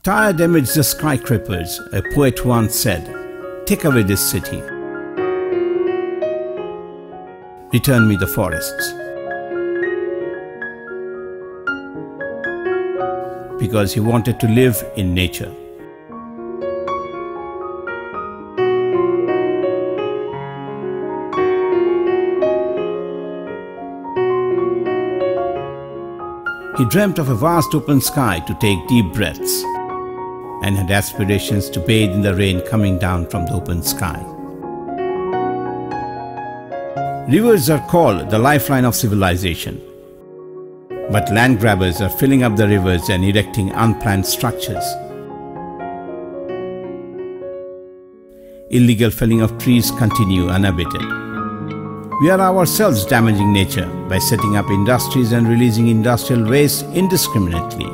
Tired amidst the skyscrapers, a poet once said, "Take away this city. Return me the forests." Because he wanted to live in nature. He dreamt of a vast open sky to take deep breaths, and had aspirations to bathe in the rain coming down from the open sky. Rivers are called the lifeline of civilization, but land grabbers are filling up the rivers and erecting unplanned structures. Illegal felling of trees continue unabated. We are ourselves damaging nature by setting up industries and releasing industrial waste indiscriminately.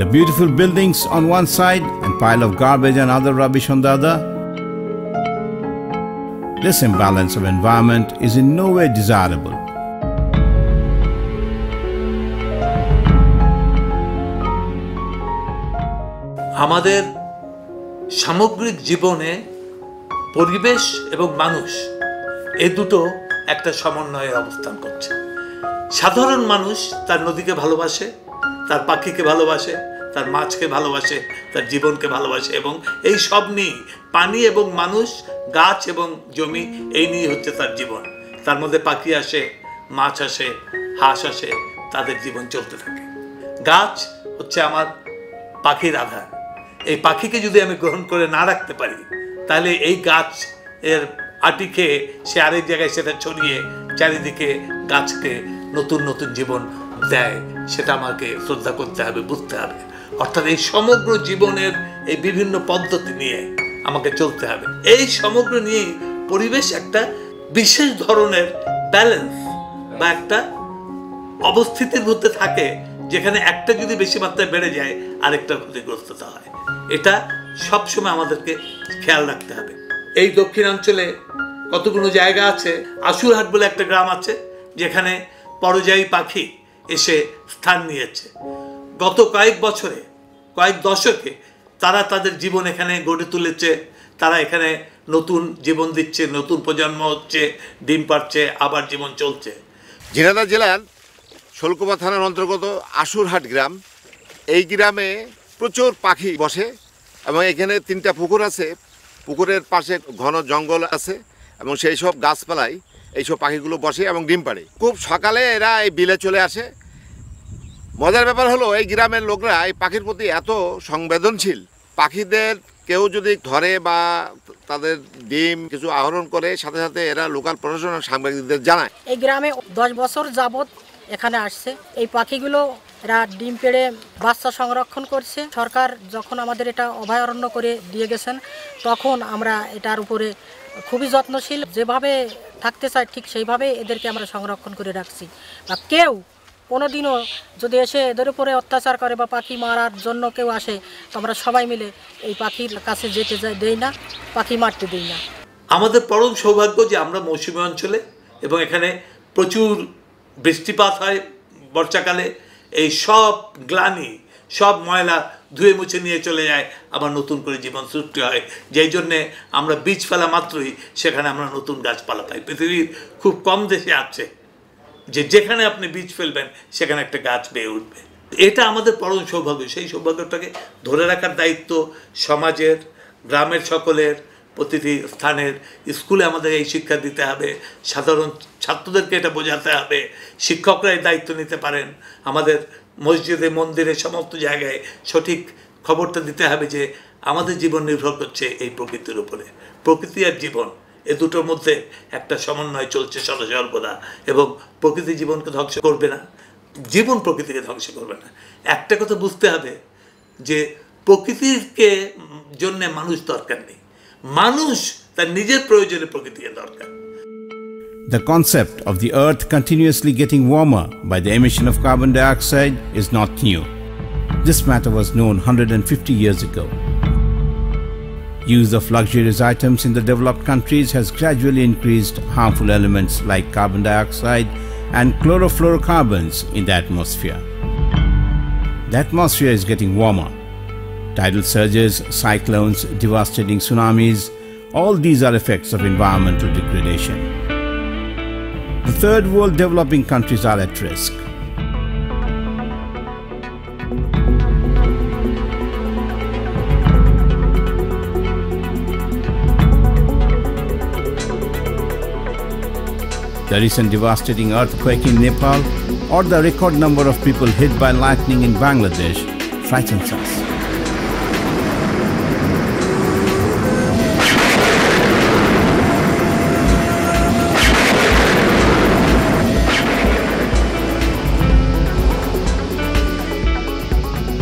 The beautiful buildings on one side and pile of garbage and other rubbish on the other. This imbalance of environment is in no way desirable. আমাদের সামগ্রিক জীবনে পরিবেশ এবং মানুষ এই দুটো একটা সমন্বয়ে অবস্থান করছে। সাধারণ মানুষ তার নদীকে ভালোবাসে, তার পাখিকে ভালোবাসে, তার মাছকে ভালোবাসে, তার জীবনকে ভালোবাসে এবং এই সব নিয়ে পানি এবং মানুষ, গাছ এবং জমি এই নিয়ে হচ্ছে তার জীবন। তার মধ্যে পাখি আসে, মাছ আসে, হাঁস আসে, তাদের জীবন চলতে থাকে। গাছ হচ্ছে আমার পাখির আধার। এই পাখিকে যদি আমি গ্রহণ করে না রাখতে পারি তাহলে এই গাছ এর আটি খেয়ে সে আরেক জায়গায় সেটা ছড়িয়ে চারিদিকে গাছকে নতুন নতুন জীবন দেয়, সেটা আমাকে শ্রদ্ধা করতে হবে, বুঝতে হবে। অর্থাৎ এই সমগ্র জীবনের এই বিভিন্ন পদ্ধতি নিয়ে আমাকে চলতে হবে। এই সমগ্র নিয়ে পরিবেশ একটা বিশেষ ধরনের ব্যালেন্স বা একটা অবস্থিতির মধ্যে থাকে, যেখানে একটা যদি বেশি মাত্রায় বেড়ে যায় আরেকটা ক্ষতিগ্রস্ততা হয়। এটা সবসময় আমাদেরকে খেয়াল রাখতে হবে। এই দক্ষিণাঞ্চলে কতগুলো জায়গা আছে, আশুরহাট বলে একটা গ্রাম আছে যেখানে পরযায়ী পাখি এসে স্থান নিয়েছে। গত কয়েক বছরে, কয়েক দশকে তারা তাদের জীবন এখানে গড়ে তুলেছে। তারা এখানে নতুন জীবন দিচ্ছে, নতুন প্রজন্ম হচ্ছে, ডিম পাড়ছে, আবার জীবন চলছে। ঝিনাইদহ জেলার শোলকুপা থানার অন্তর্গত আশুরহাট গ্রাম, এই গ্রামে প্রচুর পাখি বসে এবং এখানে 3টা পুকুর আছে। পুকুরের পাশে ঘন জঙ্গল আছে এবং সেই সব গাছপালায় এইসব পাখিগুলো বসে এবং ডিম পাড়ে। খুব সকালে এরা এই বিলে চলে আসে। মজার ব্যাপার হলো এই গ্রামের লোকরা এই পাখির প্রতি এত সংবেদনশীল, পাখিদের কেউ যদি ধরে বা তাদের ডিম কিছু আহরণ করে সাথে সাথে এরা লোকাল প্রশাসন ও সাংবাদিকদের জানায়। এই গ্রামে 10 বছর যাবত এখানে আসছে। এই পাখিগুলো এরা ডিম পেড়ে বাচ্চা সংরক্ষণ করছে। সরকার যখন আমাদের এটা অভয়ারণ্য করে দিয়ে গেছেন তখন আমরা এটার উপরে খুবই যত্নশীল, যেভাবে থাকতে চাই ঠিক সেইভাবে এদেরকে আমরা সংরক্ষণ করে রাখছি। বা কেউ কোনোদিনও যদি এসে এদের উপরে অত্যাচার করে বা পাখি মারার জন্য কেউ আসে তো আমরা সবাই মিলে এই পাখির কাছে যেতে দেই না, পাখি মারতে দেই না। আমাদের পরম সৌভাগ্য যে আমরা মৌসুমী অঞ্চলে এবং এখানে প্রচুর বৃষ্টিপাত হয় বর্ষাকালে। এই সব গ্লানি, সব ময়লা ধুয়ে মুছে নিয়ে চলে যায়, আবার নতুন করে জীবন সৃষ্টি হয়। যেই জন্যে আমরা বীজ ফেলা মাত্রই সেখানে আমরা নতুন গাছপালা পাই। পৃথিবীর খুব কম দেশে আছে যে যেখানে আপনি বীজ ফেলবেন সেখানে একটা গাছ বেয়ে উঠবে। এটা আমাদের পরম সৌভাগ্য। সেই সৌভাগ্যটাকে ধরে রাখার দায়িত্ব সমাজের, গ্রামের সকলের, প্রতিটি স্থানের। স্কুলে আমাদের এই শিক্ষা দিতে হবে, সাধারণ ছাত্রদেরকে এটা বোঝাতে হবে, শিক্ষকরা এই দায়িত্ব নিতে পারেন। আমাদের মসজিদে, মন্দিরে, সমস্ত জায়গায় সঠিক খবরটা দিতে হবে যে আমাদের জীবন নির্ভর করছে এই প্রকৃতির উপরে। প্রকৃতি আর জীবন এ দুটোর মধ্যে একটা সমন্বয় চলছে সর্বদা, এবং প্রকৃতি জীবনকে ধ্বংস করবে না, জীবন প্রকৃতিকে ধ্বংস করবে না। একটা কথা বুঝতে হবে যে প্রকৃতিকে জন্য মানুষ দরকার নেই, মানুষ তার নিজের প্রয়োজনে প্রকৃতিকে দরকার। The concept of the earth continuously getting warmer by the emission of carbon dioxide is not new. This matter was known 150 years ago. Use of luxurious items in the developed countries has gradually increased harmful elements like carbon dioxide and chlorofluorocarbons in the atmosphere. The atmosphere is getting warmer. Tidal surges, cyclones, devastating tsunamis, all these are effects of environmental degradation. The third world developing countries are at risk. The recent devastating earthquake in Nepal or the record number of people hit by lightning in Bangladesh frightens us.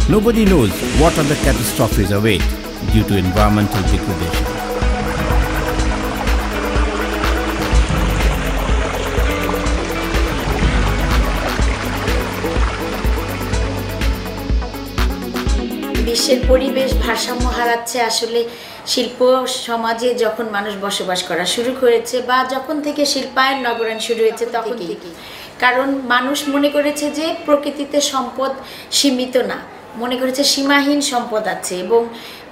Nobody knows what other catastrophes await due to environmental degradation. বিশ্বের পরিবেশ ভারসাম্য হারাচ্ছে আসলে শিল্প সমাজে যখন মানুষ বসবাস করা শুরু করেছে বা যখন থেকে শিল্পায়ন নগরায়ণ শুরু হয়েছে তখন থেকে, কারণ মানুষ মনে করেছে যে প্রকৃতিতে সম্পদ সীমিত না, মনে করেছে সীমাহীন সম্পদ আছে, এবং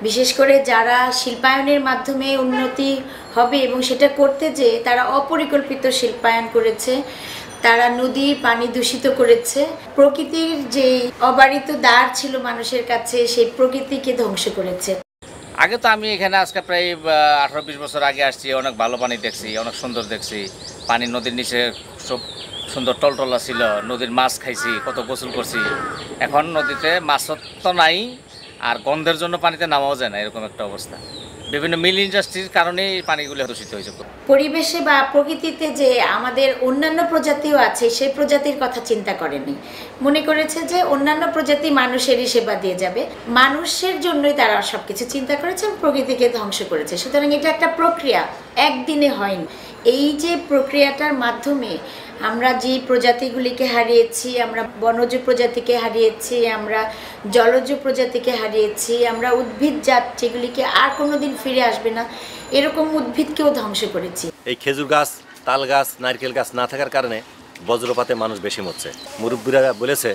বিশেষ করে যারা শিল্পায়নের মাধ্যমে উন্নতি হবে এবং সেটা করতে যে তারা অপরিকল্পিত শিল্পায়ন করেছে, তারা নদীর পানি দূষিত করেছে, প্রকৃতির যে অবারিত দ্বার ছিল মানুষের কাছে সেই প্রকৃতিকে ধ্বংস করেছে। আগে তো আমি এখানে আজকে প্রায় 18-20 বছর আগে আসছি, অনেক ভালো পানি দেখছি, অনেক সুন্দর দেখছি, পানি নদীর নিচে সব সুন্দর টলটলা ছিল, নদীর মাছ খাইছি, কত গোসল করছি। এখন নদীতে মাছ তো নাই, আর গন্ধের জন্য পানিতে নামাও যায় না, এরকম একটা অবস্থা। বিভিন্ন মিল ইন্ডাস্ট্রির কারণে এই পানিগুলো দূষিত হয়েছে। পরিবেশে বা প্রকৃতিতে যে আমাদের অন্যান্য প্রজাতিও আছে সেই প্রজাতির কথা চিন্তা করেনি, মনে করেছে যে অন্যান্য প্রজাতি মানুষেরই সেবা দিয়ে যাবে, মানুষের জন্যই তারা সবকিছু চিন্তা করেছে, প্রকৃতিকে ধ্বংস করেছে। সুতরাং এটা একটা প্রক্রিয়া, একদিনে হয়নি। এই যে প্রক্রিয়াটার মাধ্যমে আমরা যে প্রজাতিগুলিকে হারিয়েছি, আমরা বনজ প্রজাতিকে হারিয়েছি, আমরা জলজ প্রজাতিকে হারিয়েছি, আমরা উদ্ভিদ জাত যেগুলিকে আর কোনোদিন ফিরে আসবে না এরকম উদ্ভিদকেও ধ্বংস করেছি। এই খেজুর গাছ, তাল গাছ, নারকেল গাছ না থাকার কারণে বজ্রপাতে মানুষ বেশি মরছে। মুরব্বীরা বলেছে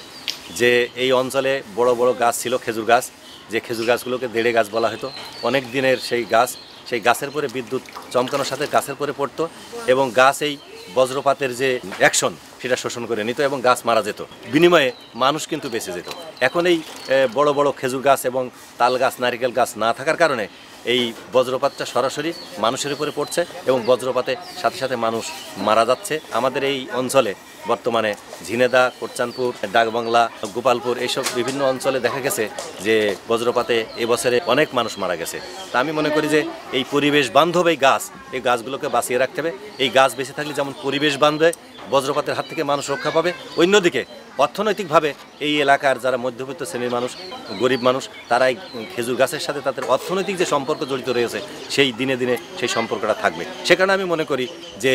যে এই অঞ্চলে বড় বড় গাছ ছিল খেজুর গাছ, যে খেজুর গাছগুলোকে দেড়ে গাছ বলা হতো। অনেক দিনের সেই গাছ, সেই গাছের পরে বিদ্যুৎ চমকানোর সাথে গাছের পরে পড়তো এবং গাছ এই বজ্রপাতের যে অ্যাকশন সেটা শোষণ করে নিত এবং গাছ মারা যেত, বিনিময়ে মানুষ কিন্তু বেঁচে যেত। এখন এই বড় বড় খেজুর গাছ এবং তাল গাছ, নারিকেল গাছ না থাকার কারণে এই বজ্রপাতটা সরাসরি মানুষের উপরে পড়ছে এবং বজ্রপাতের সাথে সাথে মানুষ মারা যাচ্ছে। আমাদের এই অঞ্চলে বর্তমানে ঝিনেদা, কোটচাঁদপুর, ডাকবাংলা, গোপালপুর এইসব বিভিন্ন অঞ্চলে দেখা গেছে যে বজ্রপাতে এবছরে অনেক মানুষ মারা গেছে। তা আমি মনে করি যে এই পরিবেশ বান্ধব এই গাছগুলোকে বাঁচিয়ে রাখতে হবে। এই গাছ বেঁচে থাকলে যেমন পরিবেশ বান্ধবে, বজ্রপাতের হাত থেকে মানুষ রক্ষা পাবে, অন্যদিকে অর্থনৈতিকভাবে এই এলাকার যারা মধ্যবিত্ত শ্রেণীর মানুষ, গরিব মানুষ, তারা এই খেজুর গাছের সাথে তাদের অর্থনৈতিক যে সম্পর্ক জড়িত রয়েছে সেই দিনে দিনে সেই সম্পর্কটা থাকবে। সে কারণে আমি মনে করি যে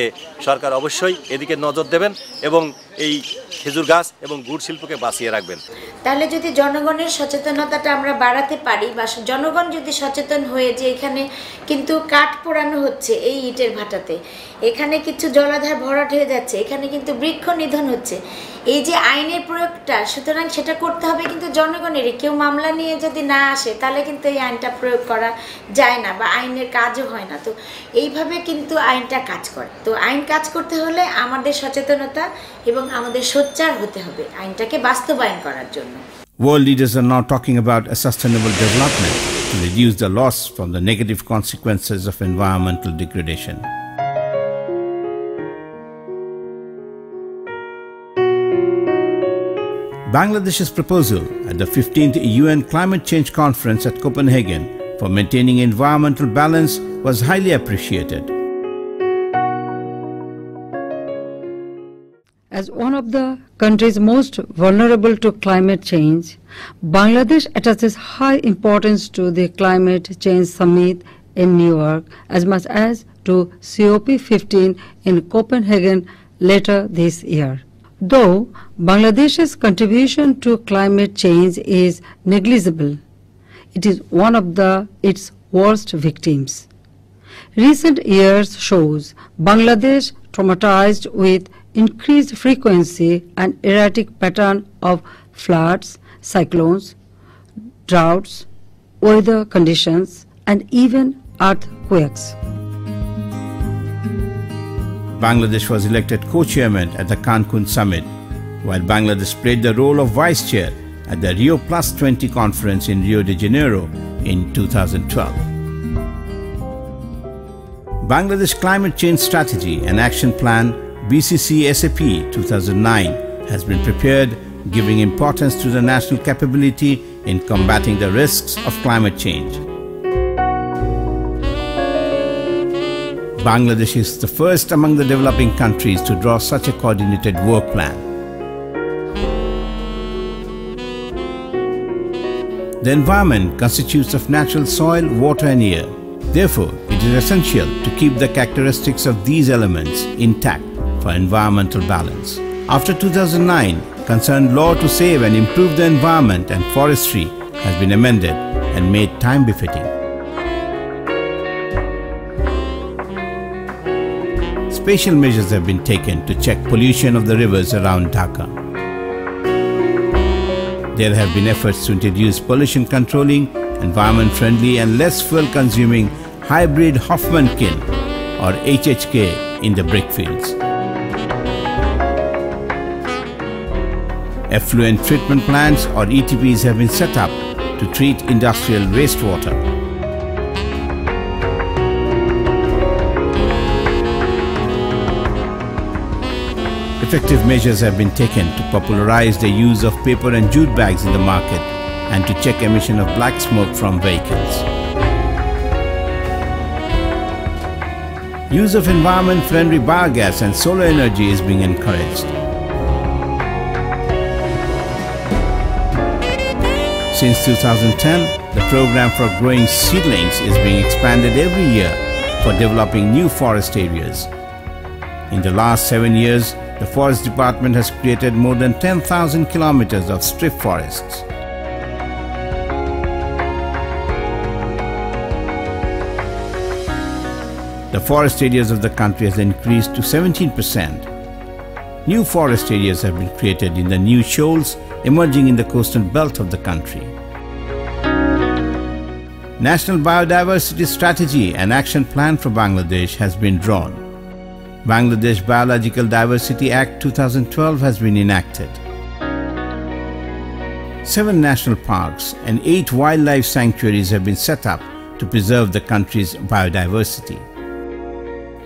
সরকার অবশ্যই এদিকে নজর দেবেন এবং এই খেজুর গাছ এবং গুড় শিল্পকে বাঁচিয়ে রাখবেন। তাহলে যদি জনগণের সচেতনতাটা আমরা বাড়াতে পারি বা জনগণ যদি সচেতন হয়ে যে এখানে কিন্তু কাঠ পোড়ানো হচ্ছে এই ইটের ভাটাতে, এখানে কিছু জলাধার ভরাট হয়ে যাচ্ছে, এখানে কিন্তু বৃক্ষ নিধন হচ্ছে, এই যে আইনের প্রয়োগটা, সুতরাং সেটা করতে হবে কিন্তু জনগণেরই। কেউ মামলা নিয়ে যদি না আসে তাহলে কিন্তু এই আইনটা প্রয়োগ করা যায় না বা আইনের কাজও হয় না। তো এইভাবে কিন্তু আইনটা কাজ করে। তো আইন কাজ করতে হলে আমাদের সচেতনতা এবং আমাদের সোচ্চার হতে হবে আইনটাকে বাস্তবায়ন করার জন্য। World leaders are now talking about a sustainable development to reduce the loss from the negative consequences of environmental degradation. Bangladesh's proposal at the 15th UN Climate Change Conference at Copenhagen for maintaining environmental balance was highly appreciated. As one of the countries most vulnerable to climate change, Bangladesh attaches high importance to the Climate Change Summit in New York as much as to COP15 in Copenhagen later this year. Though Bangladesh's contribution to climate change is negligible, it is one of its worst victims. Recent years shows Bangladesh traumatized with increased frequency and erratic pattern of floods, cyclones, droughts, weather conditions, and even earthquakes. Bangladesh was elected co-chairman at the Cancun summit, while Bangladesh played the role of vice chair at the Rio Plus 20 conference in Rio de Janeiro in 2012. Bangladesh Climate Change Strategy and Action Plan BCC-SAP 2009 has been prepared, giving importance to the national capability in combating the risks of climate change. Bangladesh is the first among the developing countries to draw such a coordinated work plan. The environment constitutes of natural soil, water and air. Therefore, it is essential to keep the characteristics of these elements intact for environmental balance. After 2009, concerned law to save and improve the environment and forestry has been amended and made time-befitting. Special measures have been taken to check pollution of the rivers around Dhaka. There have been efforts to introduce pollution-controlling, environment-friendly and less fuel-consuming hybrid Hoffman kiln or HHK in the brickfields. Effluent treatment plants or ETPs have been set up to treat industrial wastewater. Effective measures have been taken to popularize the use of paper and jute bags in the market and to check emission of black smoke from vehicles. Use of environment-friendly biogas and solar energy is being encouraged. Since 2010, the program for growing seedlings is being expanded every year for developing new forest areas. In the last 7 years, the Forest Department has created more than 10,000 kilometers of strip forests. The forest areas of the country has increased to 17%. New forest areas have been created in the new shoals emerging in the coastal belt of the country. National Biodiversity Strategy and Action Plan for Bangladesh has been drawn. Bangladesh Biological Diversity Act 2012 has been enacted. 7 national parks and 8 wildlife sanctuaries have been set up to preserve the country's biodiversity.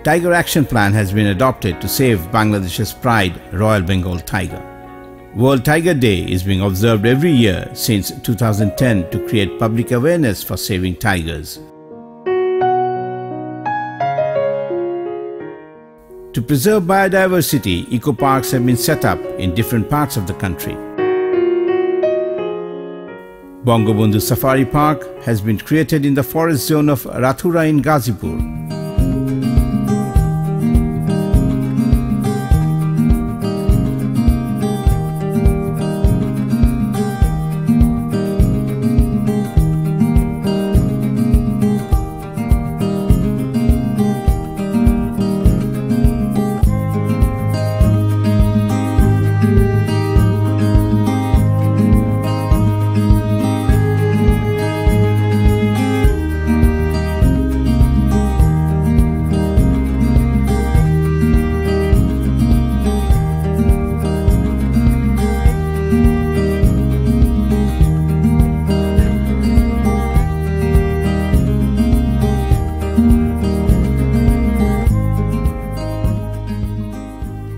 Tiger Action Plan has been adopted to save Bangladesh's pride, Royal Bengal tiger. World Tiger Day is being observed every year since 2010 to create public awareness for saving tigers. To preserve biodiversity, eco-parks have been set up in different parts of the country. Bangabandhu Safari Park has been created in the forest zone of Rathura in Ghazipur.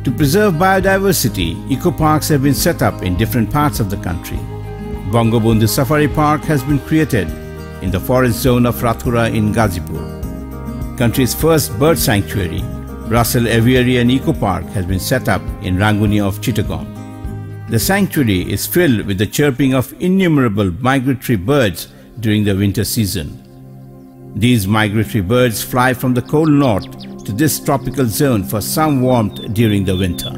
To preserve biodiversity, eco-parks have been set up in different parts of the country. Bangabandhu Safari Park has been created in the forest zone of Rathura in Ghazipur. Country's first bird sanctuary, Russell Aviary and Eco Park, has been set up in Ranguni of Chittagong. The sanctuary is filled with the chirping of innumerable migratory birds during the winter season. These migratory birds fly from the cold north to this tropical zone for some warmth during the winter.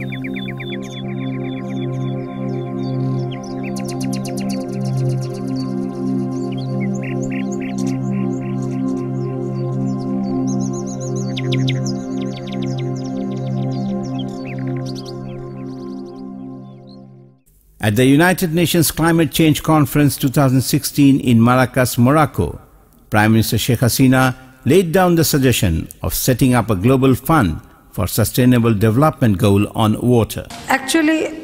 At the United Nations Climate Change Conference 2016 in Maracas, Morocco, Prime Minister Sheikh Hasina laid down the suggestion of setting up a global fund for sustainable development goal on water. Actually,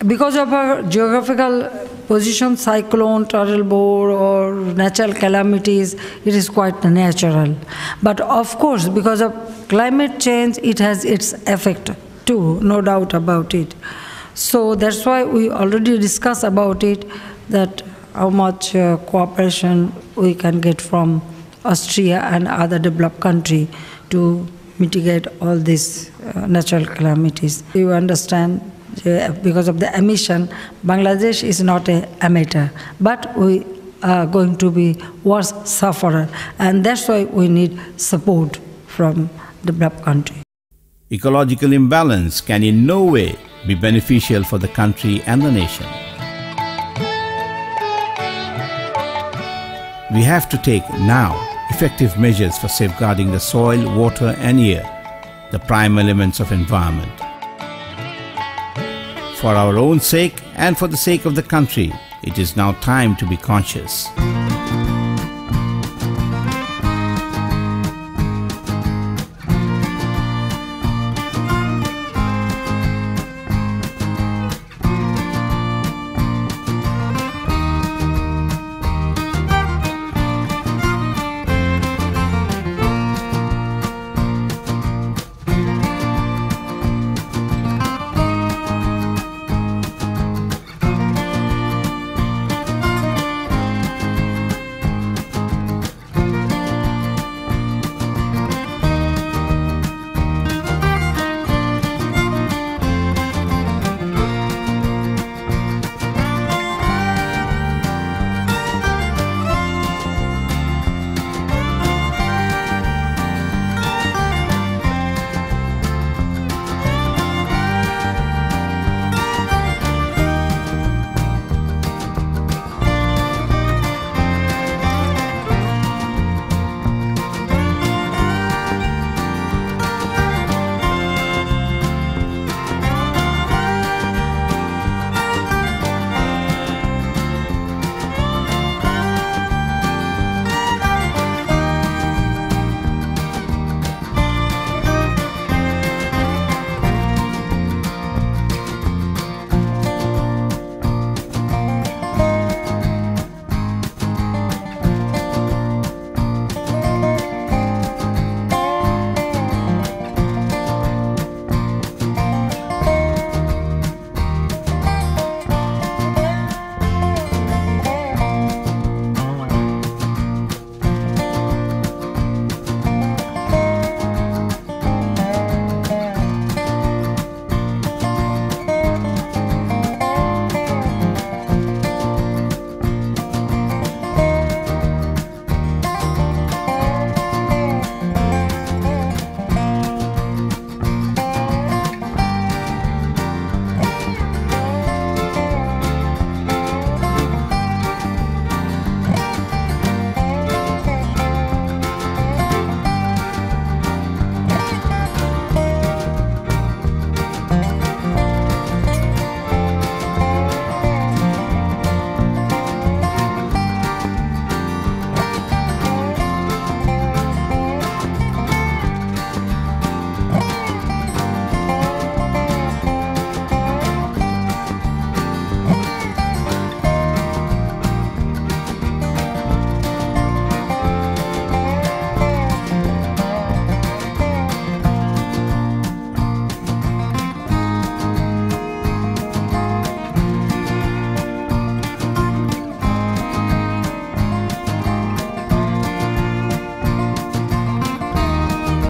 because of our geographical position, cyclone, tidal bore or natural calamities, it is quite natural. But of course, because of climate change, it has its effect too, no doubt about it. So that's why we already discussed about it, that how much cooperation we can get from Austria and other developed countries to mitigate all these natural calamities. You understand, because of the emission, Bangladesh is not an emitter, but we are going to be worse sufferer, and that's why we need support from developed countries. Ecological imbalance can in no way be beneficial for the country and the nation. We have to take now effective measures for safeguarding the soil, water and air, the prime elements of environment. For our own sake and for the sake of the country, it is now time to be conscious.